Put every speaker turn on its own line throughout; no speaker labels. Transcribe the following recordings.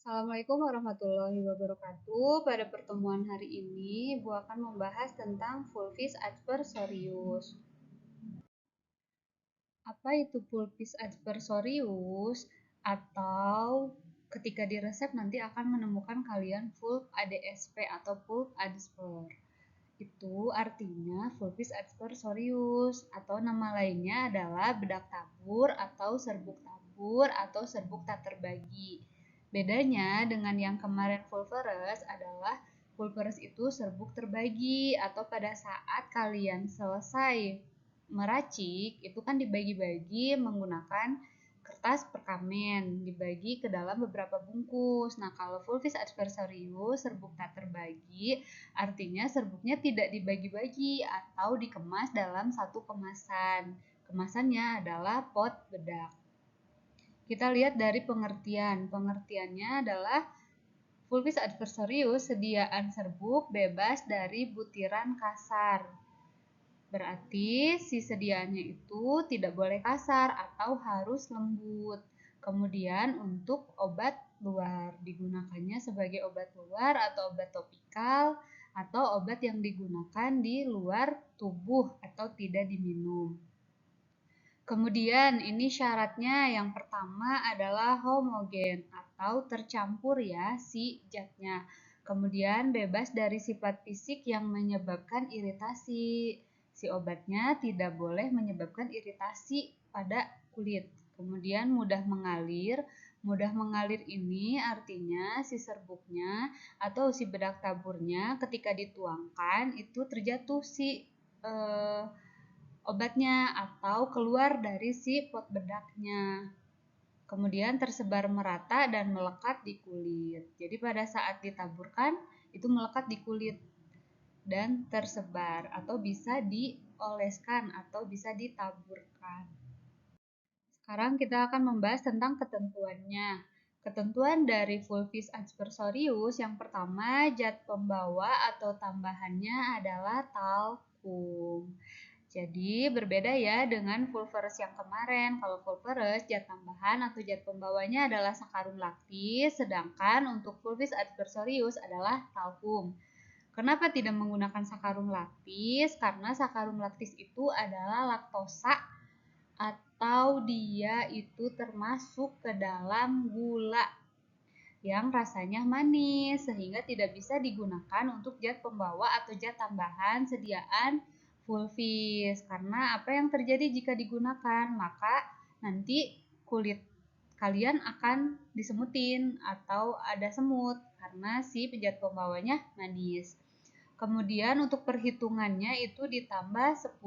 Assalamualaikum warahmatullahi wabarakatuh. Pada pertemuan hari ini, Ibu akan membahas tentang Fulvis aspersorius. Apa itu Fulvis aspersorius? Atau ketika diresep nanti akan menemukan kalian Fulv ADSP atau Fulv Adspor. Itu artinya Fulvis aspersorius atau nama lainnya adalah bedak tabur atau serbuk tabur atau serbuk tak terbagi. Bedanya dengan yang kemarin Fulverus adalah Fulverus itu serbuk terbagi atau pada saat kalian selesai meracik itu kan dibagi-bagi menggunakan kertas perkamen, dibagi ke dalam beberapa bungkus. Nah, kalau Fulvis aspersorius serbuk tak terbagi artinya serbuknya tidak dibagi-bagi atau dikemas dalam satu kemasan. Kemasannya adalah pot bedak. Kita lihat dari pengertian. Pengertiannya adalah Fulvis adversarius sediaan serbuk bebas dari butiran kasar. Berarti si sediaannya itu tidak boleh kasar atau harus lembut. Kemudian untuk obat luar digunakannya sebagai obat luar atau obat topikal atau obat yang digunakan di luar tubuh atau tidak diminum. Kemudian ini syaratnya yang pertama adalah homogen atau tercampur ya si zatnya. Kemudian bebas dari sifat fisik yang menyebabkan iritasi. Si obatnya tidak boleh menyebabkan iritasi pada kulit. Kemudian mudah mengalir. Mudah mengalir ini artinya si serbuknya atau si bedak taburnya ketika dituangkan itu terjatuh si obatnya atau keluar dari si pot bedaknya. Kemudian tersebar merata dan melekat di kulit. Jadi pada saat ditaburkan itu melekat di kulit dan tersebar atau bisa dioleskan atau bisa ditaburkan. Sekarang kita akan membahas tentang ketentuannya. Ketentuan dari Fulvis aspersorius yang pertama zat pembawa atau tambahannya adalah talkum. Jadi berbeda ya dengan Fulverus yang kemarin. Kalau Fulverus zat tambahan atau zat pembawanya adalah sakarum laktis, sedangkan untuk Fulvis adversarius adalah talkum. Kenapa tidak menggunakan sakarum laktis? Karena sakarum laktis itu adalah laktosa atau dia itu termasuk ke dalam gula yang rasanya manis sehingga tidak bisa digunakan untuk zat pembawa atau zat tambahan sediaan Fulvis. Karena apa yang terjadi jika digunakan? Maka nanti kulit kalian akan disemutin atau ada semut karena si zat pembawanya manis. Kemudian untuk perhitungannya itu ditambah 10%.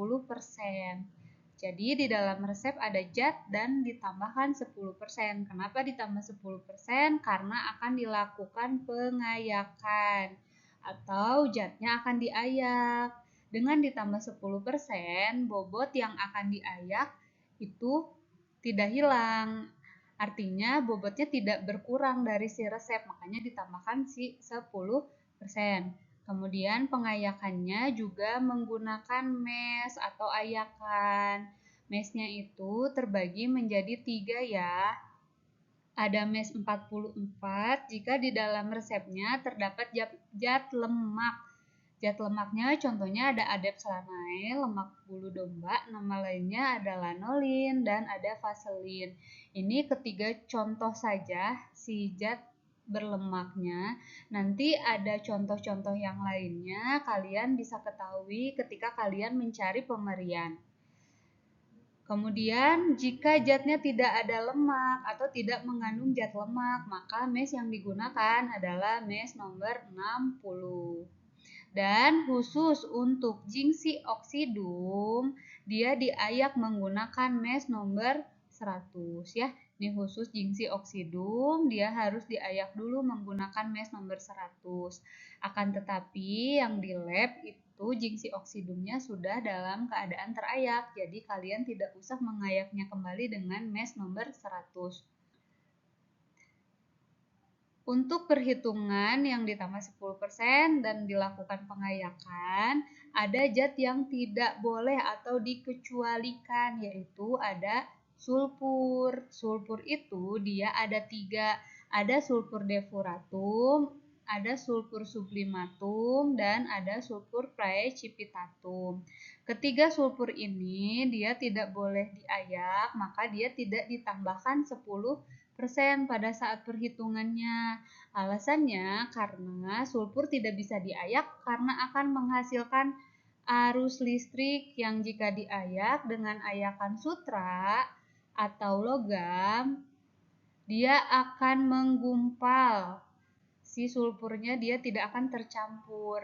Jadi di dalam resep ada zat dan ditambahkan 10%. Kenapa ditambah 10%? Karena akan dilakukan pengayakan atau zatnya akan diayak. Dengan ditambah 10%, bobot yang akan diayak itu tidak hilang. Artinya bobotnya tidak berkurang dari si resep, makanya ditambahkan si 10%. Kemudian pengayakannya juga menggunakan mes atau ayakan. Mesnya itu terbagi menjadi 3 ya. Ada mes 44 jika di dalam resepnya terdapat zat lemak. Zat lemaknya contohnya ada adepsalanae, lemak bulu domba, nama lainnya ada lanolin dan ada vaselin. Ini ketiga contoh saja si zat berlemaknya. Nanti ada contoh-contoh yang lainnya kalian bisa ketahui ketika kalian mencari pemerian. Kemudian jika zatnya tidak ada lemak atau tidak mengandung zat lemak, maka mes yang digunakan adalah mes nomor 60. Dan khusus untuk jingsi oksidum, dia diayak menggunakan mes nomor 100 ya. Ini khusus jingsi oksidum, dia harus diayak dulu menggunakan mes nomor 100. Akan tetapi yang di lab itu jingsi oksidumnya sudah dalam keadaan terayak, jadi kalian tidak usah mengayaknya kembali dengan mes nomor 100. Untuk perhitungan yang ditambah 10% dan dilakukan pengayakan, ada zat yang tidak boleh atau dikecualikan, yaitu ada sulfur. Sulfur itu dia ada 3, ada sulfur depuratum, ada sulfur sublimatum, dan ada sulfur praecipitatum. Ketiga sulfur ini dia tidak boleh diayak, maka dia tidak ditambahkan 10% pada saat perhitungannya. Alasannya karena sulfur tidak bisa diayak karena akan menghasilkan arus listrik yang jika diayak dengan ayakan sutra atau logam, dia akan menggumpal. Si sulfurnya dia tidak akan tercampur.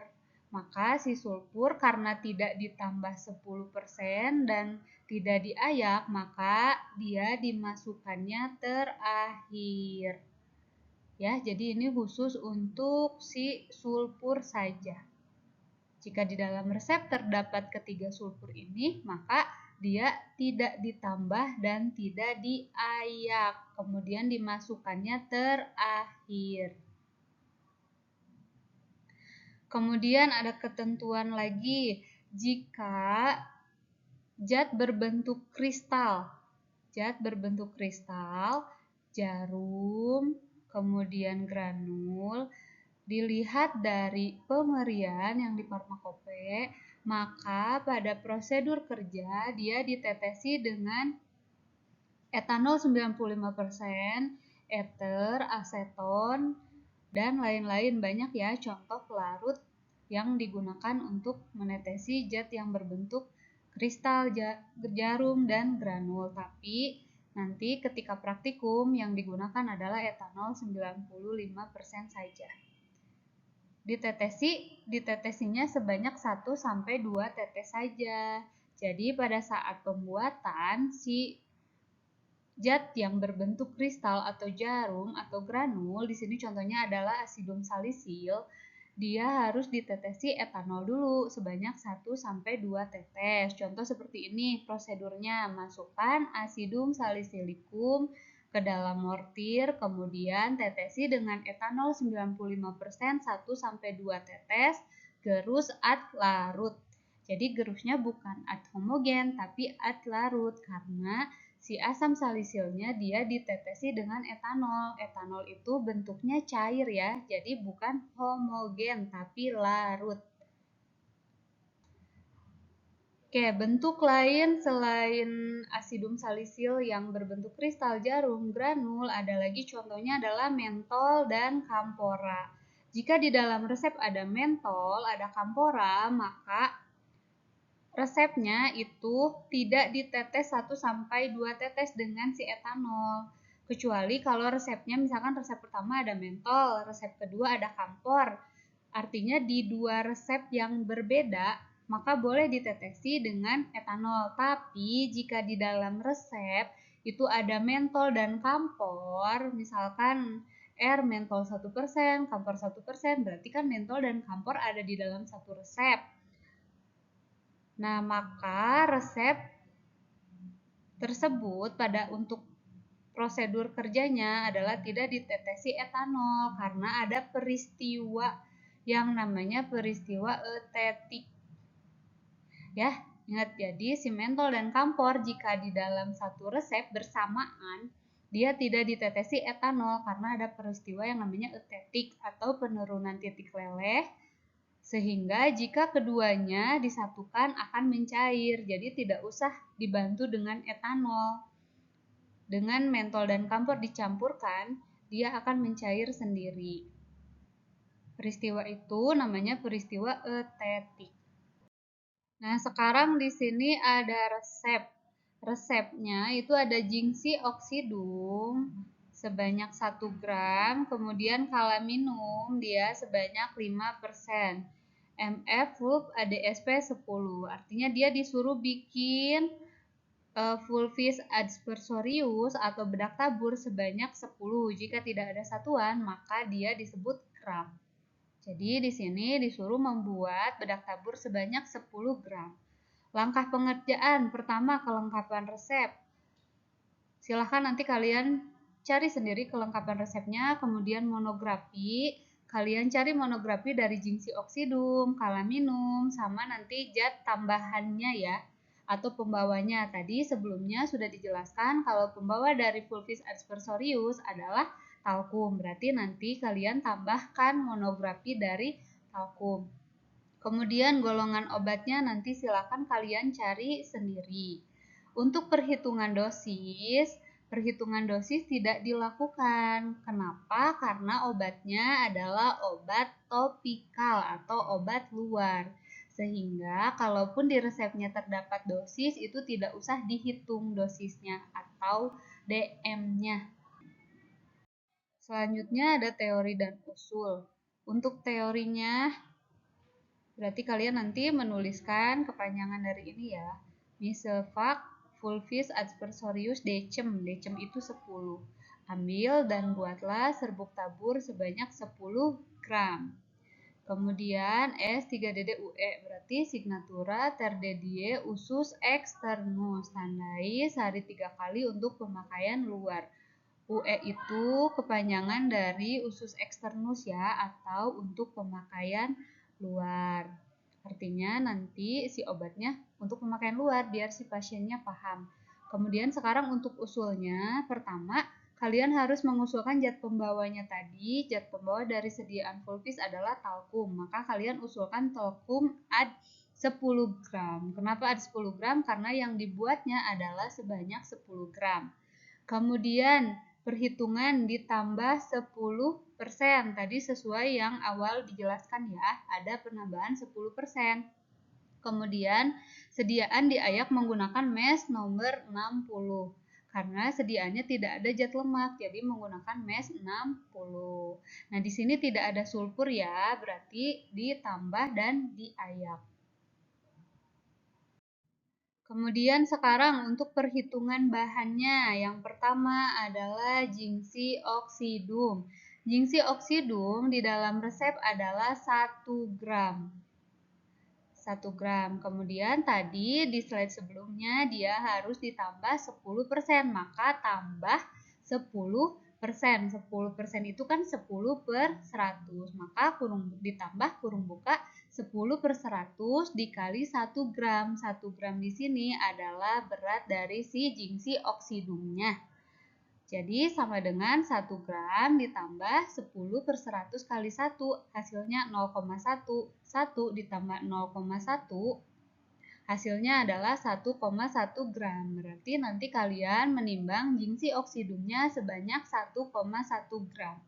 Maka si sulfur karena tidak ditambah 10% dan tidak diayak, maka dia dimasukkannya terakhir. Ya, jadi ini khusus untuk si sulfur saja. Jika di dalam resep terdapat ketiga sulfur ini, maka dia tidak ditambah dan tidak diayak. Kemudian dimasukkannya terakhir. Kemudian ada ketentuan lagi, jika zat berbentuk kristal, jarum, kemudian granul, dilihat dari pemerian yang di farmakope, maka pada prosedur kerja dia ditetesi dengan etanol 95%, eter, aseton, dan lain-lain. Banyak ya contoh pelarut yang digunakan untuk menetesi zat yang berbentuk kristal, jarum, dan granul. Tapi nanti ketika praktikum yang digunakan adalah etanol 95% saja. Ditetesinya sebanyak 1-2 tetes saja. Jadi pada saat pembuatan si zat yang berbentuk kristal atau jarum atau granul, di sini contohnya adalah asidum salisil, dia harus ditetesi etanol dulu sebanyak 1-2 tetes. Contoh seperti ini prosedurnya, masukkan asidum salisilicum ke dalam mortir, kemudian tetesi dengan etanol 95% 1-2 tetes, gerus ad larut. Jadi gerusnya bukan ad homogen tapi ad larut karena si asam salisilnya dia ditetesi dengan etanol. Etanol itu bentuknya cair ya, jadi bukan homogen tapi larut. Oke, bentuk lain selain asidum salisil yang berbentuk kristal, jarum, granul, ada lagi contohnya adalah mentol dan kampora. Jika di dalam resep ada mentol, ada kampora, maka resepnya itu tidak ditetes 1-2 tetes dengan si etanol. Kecuali kalau resepnya misalkan resep pertama ada mentol, resep kedua ada kampor. Artinya di dua resep yang berbeda, maka boleh ditetesi dengan etanol. Tapi jika di dalam resep itu ada mentol dan kampor, misalkan R mentol 1%, kampor 1%, berarti kan mentol dan kampor ada di dalam satu resep. Nah, maka resep tersebut untuk prosedur kerjanya adalah tidak ditetesi etanol karena ada peristiwa yang namanya peristiwa eutetik. Ya, ingat jadi si mentol dan kampor jika di dalam satu resep bersamaan dia tidak ditetesi etanol karena ada peristiwa yang namanya eutetik atau penurunan titik leleh. Sehingga jika keduanya disatukan akan mencair, jadi tidak usah dibantu dengan etanol. Dengan mentol dan kampor dicampurkan, dia akan mencair sendiri. Peristiwa itu namanya peristiwa eutetik. Nah, sekarang di sini ada resep. Resepnya itu ada jingsi oksidum sebanyak 1 gram, kemudian kalaminum dia sebanyak 5%. MF Fulv ADSP 10. Artinya dia disuruh bikin Fulvis aspersorius atau bedak tabur sebanyak 10. Jika tidak ada satuan, maka dia disebut gram. Jadi di sini disuruh membuat bedak tabur sebanyak 10 gram. Langkah pengerjaan pertama, kelengkapan resep. Silahkan nanti kalian cari sendiri kelengkapan resepnya, kemudian monografi. Kalian cari monografi dari jingsi oksidum, kalaminum, sama nanti zat tambahannya ya, atau pembawanya. Tadi sebelumnya sudah dijelaskan kalau pembawa dari Fulvis aspersorius adalah talkum. Berarti nanti kalian tambahkan monografi dari talkum. Kemudian golongan obatnya nanti silakan kalian cari sendiri. Untuk perhitungan dosis tidak dilakukan. Kenapa? Karena obatnya adalah obat topikal atau obat luar. Sehingga kalaupun di resepnya terdapat dosis, itu tidak usah dihitung dosisnya atau DM-nya. Selanjutnya ada teori dan usul. Untuk teorinya, berarti kalian nanti menuliskan kepanjangan dari ini ya. Misefak fulvis aspersorius decem. Decem itu 10. Ambil dan buatlah serbuk tabur sebanyak 10 gram. Kemudian S3DDUE berarti signatura terdedie usus externus. Tandai sehari 3 kali untuk pemakaian luar. UE itu kepanjangan dari usus externus ya, atau untuk pemakaian luar. Artinya nanti si obatnya untuk pemakaian luar biar si pasiennya paham. Kemudian sekarang untuk usulnya, pertama kalian harus mengusulkan zat pembawanya tadi. Zat pembawa dari sediaan fulvis adalah talkum, maka kalian usulkan talkum ad 10 gram. Kenapa ad 10 gram? Karena yang dibuatnya adalah sebanyak 10 gram. Kemudian perhitungan ditambah 10%. Tadi sesuai yang awal dijelaskan ya, ada penambahan 10%. Kemudian sediaan diayak menggunakan mes nomor 60. Karena sediaannya tidak ada zat lemak, jadi menggunakan mes 60. Nah, di sini tidak ada sulfur ya, berarti ditambah dan diayak. Kemudian sekarang untuk perhitungan bahannya, yang pertama adalah gingsi oksidum. Gingsi oksidum di dalam resep adalah 1 gram. 1 gram. Kemudian tadi di slide sebelumnya dia harus ditambah 10%, maka tambah 10%. 10% itu kan 10/100, maka ditambah kurung buka 10/100 dikali 1 gram. 1 gram di sini adalah berat dari si gingsi oksidumnya. Jadi sama dengan 1 gram ditambah 10/100 kali 1, hasilnya 0,1. 1 ditambah 0,1, hasilnya adalah 1,1 gram. Berarti nanti kalian menimbang gingsi oksidumnya sebanyak 1,1 gram.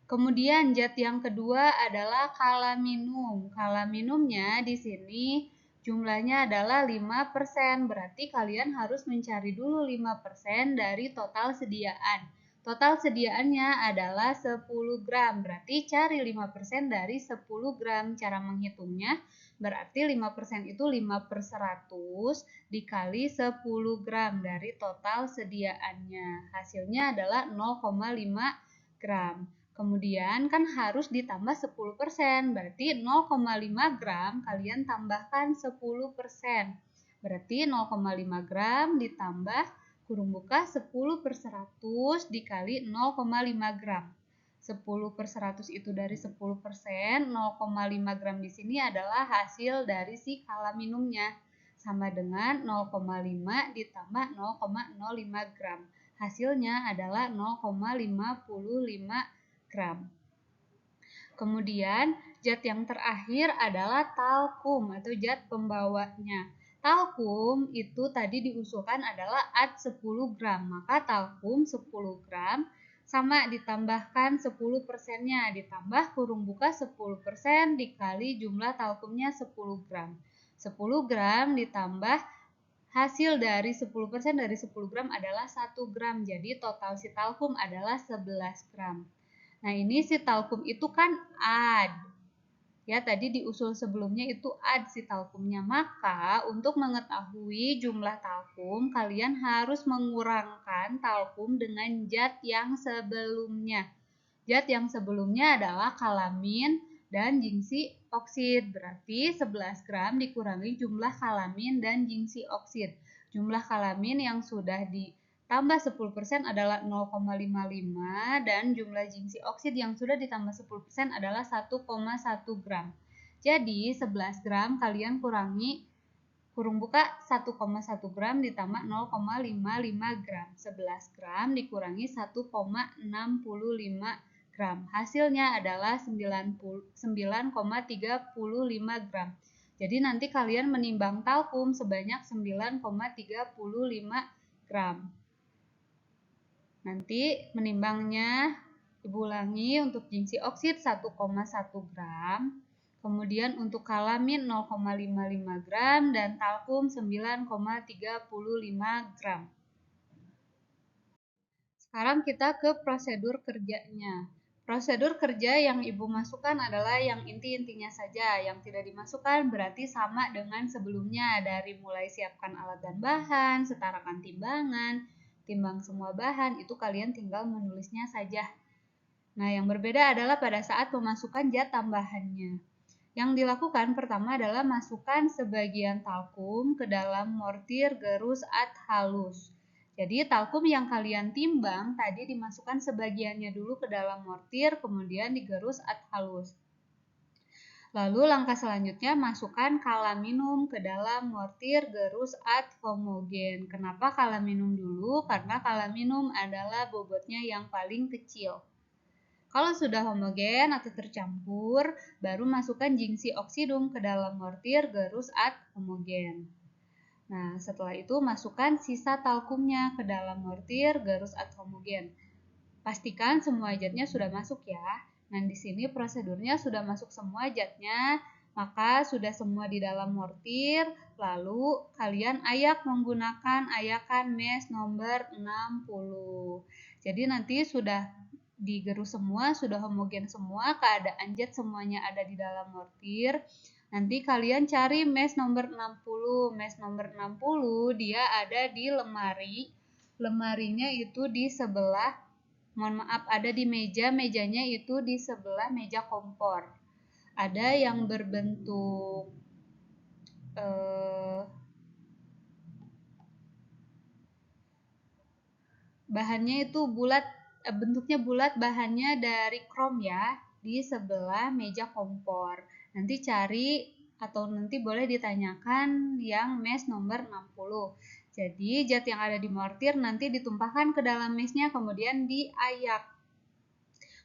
Kemudian zat yang kedua adalah kalaminum. Kalaminumnya di sini jumlahnya adalah 5%. Berarti kalian harus mencari dulu 5% dari total sediaan. Total sediaannya adalah 10 gram. Berarti cari 5% dari 10 gram. Cara menghitungnya berarti 5% itu 5/100 dikali 10 gram dari total sediaannya. Hasilnya adalah 0,5 gram. Kemudian kan harus ditambah 10%, berarti 0,5 gram kalian tambahkan 10%. Berarti 0,5 gram ditambah kurung buka 10/100 dikali 0,5 gram. 10/100 itu dari 10%, 0,5 gram di sini adalah hasil dari si kalaminumnya. Sama dengan 0,5 ditambah 0,05 gram. Hasilnya adalah 0,55 gram. Kemudian zat yang terakhir adalah talkum atau zat pembawanya. Talkum itu tadi diusulkan adalah ad 10 gram, maka talkum 10 gram sama ditambahkan 10%-nya, ditambah kurung buka 10% dikali jumlah talkumnya 10 gram. 10 gram ditambah hasil dari 10% dari 10 gram adalah 1 gram, jadi total si talkum adalah 11 gram. Nah, ini si talkum itu kan ad. Ya, tadi di usul sebelumnya itu ad si talkumnya. Maka, untuk mengetahui jumlah talkum, kalian harus mengurangkan talkum dengan zat yang sebelumnya. Zat yang sebelumnya adalah kalamin dan gingsi oksid. Berarti 11 gram dikurangi jumlah kalamin dan gingsi oksid. Jumlah kalamin yang sudah ditambah 10% adalah 0,55 dan jumlah gingsi oksid yang sudah ditambah 10% adalah 1,1 gram. Jadi 11 gram kalian kurangi kurung buka 1,1 gram ditambah 0,55 gram. 11 gram dikurangi 1,65 gram. Hasilnya adalah 9,35 gram. Jadi nanti kalian menimbang talkum sebanyak 9,35 gram. Nanti menimbangnya Ibu ulangi untuk gengsi oksid 1,1 gram. Kemudian untuk kalamin 0,55 gram dan talkum 9,35 gram. Sekarang kita ke prosedur kerjanya. Prosedur kerja yang Ibu masukkan adalah yang inti-intinya saja. Yang tidak dimasukkan berarti sama dengan sebelumnya, dari mulai siapkan alat dan bahan, setarakan timbangan, timbang semua bahan, itu kalian tinggal menulisnya saja. Nah, yang berbeda adalah pada saat memasukkan zat tambahannya. Yang dilakukan pertama adalah masukkan sebagian talkum ke dalam mortir gerus ad halus. Jadi talkum yang kalian timbang tadi dimasukkan sebagiannya dulu ke dalam mortir, kemudian digerus ad halus. Lalu langkah selanjutnya masukkan kalaminum ke dalam mortir gerus ad homogen. Kenapa kalaminum dulu? Karena kalaminum adalah bobotnya yang paling kecil. Kalau sudah homogen atau tercampur, baru masukkan gengsi oksidum ke dalam mortir gerus ad homogen. Nah, setelah itu masukkan sisa talkumnya ke dalam mortir gerus ad homogen. Pastikan semua zatnya sudah masuk ya. Nah, di sini prosedurnya sudah masuk semua zatnya, maka sudah semua di dalam mortir, lalu kalian ayak menggunakan ayakan mesh nomor 60. Jadi nanti sudah digerus semua, sudah homogen semua, keadaan zat semuanya ada di dalam mortir. Nanti kalian cari mesh nomor 60. Mesh nomor 60 dia ada di lemari. Lemarinya itu di sebelah, mohon maaf, ada di meja. Mejanya itu di sebelah meja kompor. Ada yang berbentuk bahannya itu bulat, bentuknya bulat, bahannya dari krom ya, di sebelah meja kompor. Nanti cari atau nanti boleh ditanyakan yang mesh nomor 60. Jadi zat yang ada di mortir nanti ditumpahkan ke dalam meshnya, kemudian diayak.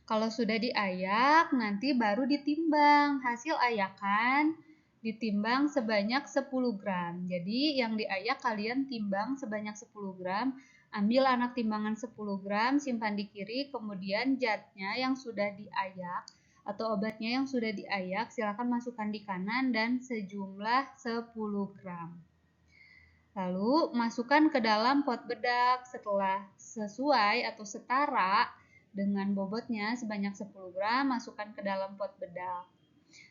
Kalau sudah diayak, nanti baru ditimbang. Hasil ayakan ditimbang sebanyak 10 gram. Jadi yang diayak kalian timbang sebanyak 10 gram. Ambil anak timbangan 10 gram, simpan di kiri, kemudian zatnya yang sudah diayak atau obatnya yang sudah diayak silakan masukkan di kanan dan sejumlah 10 gram. Lalu masukkan ke dalam pot bedak. Setelah sesuai atau setara dengan bobotnya sebanyak 10 gram, masukkan ke dalam pot bedak.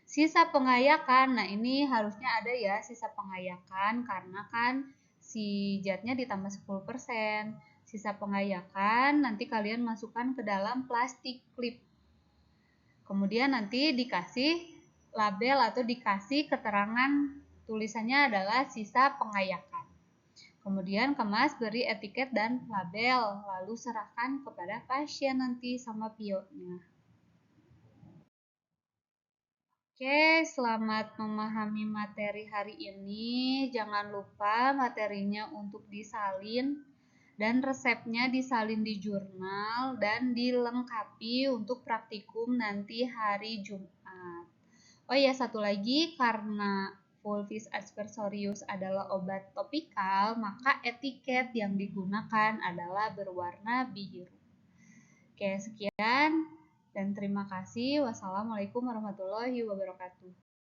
Sisa pengayakan, nah ini harusnya ada ya sisa pengayakan karena kan si zatnya ditambah 10%. Sisa pengayakan nanti kalian masukkan ke dalam plastik klip. Kemudian nanti dikasih label atau dikasih keterangan, tulisannya adalah sisa pengayakan. Kemudian kemas, beri etiket dan label, lalu serahkan kepada pasien nanti sama pionnya. Oke, selamat memahami materi hari ini. Jangan lupa materinya untuk disalin dan resepnya disalin di jurnal dan dilengkapi untuk praktikum nanti hari Jumat. Oh ya, satu lagi, karena Fulvis aspersorius adalah obat topikal, maka etiket yang digunakan adalah berwarna biru. Oke, sekian dan terima kasih. Wassalamualaikum warahmatullahi wabarakatuh.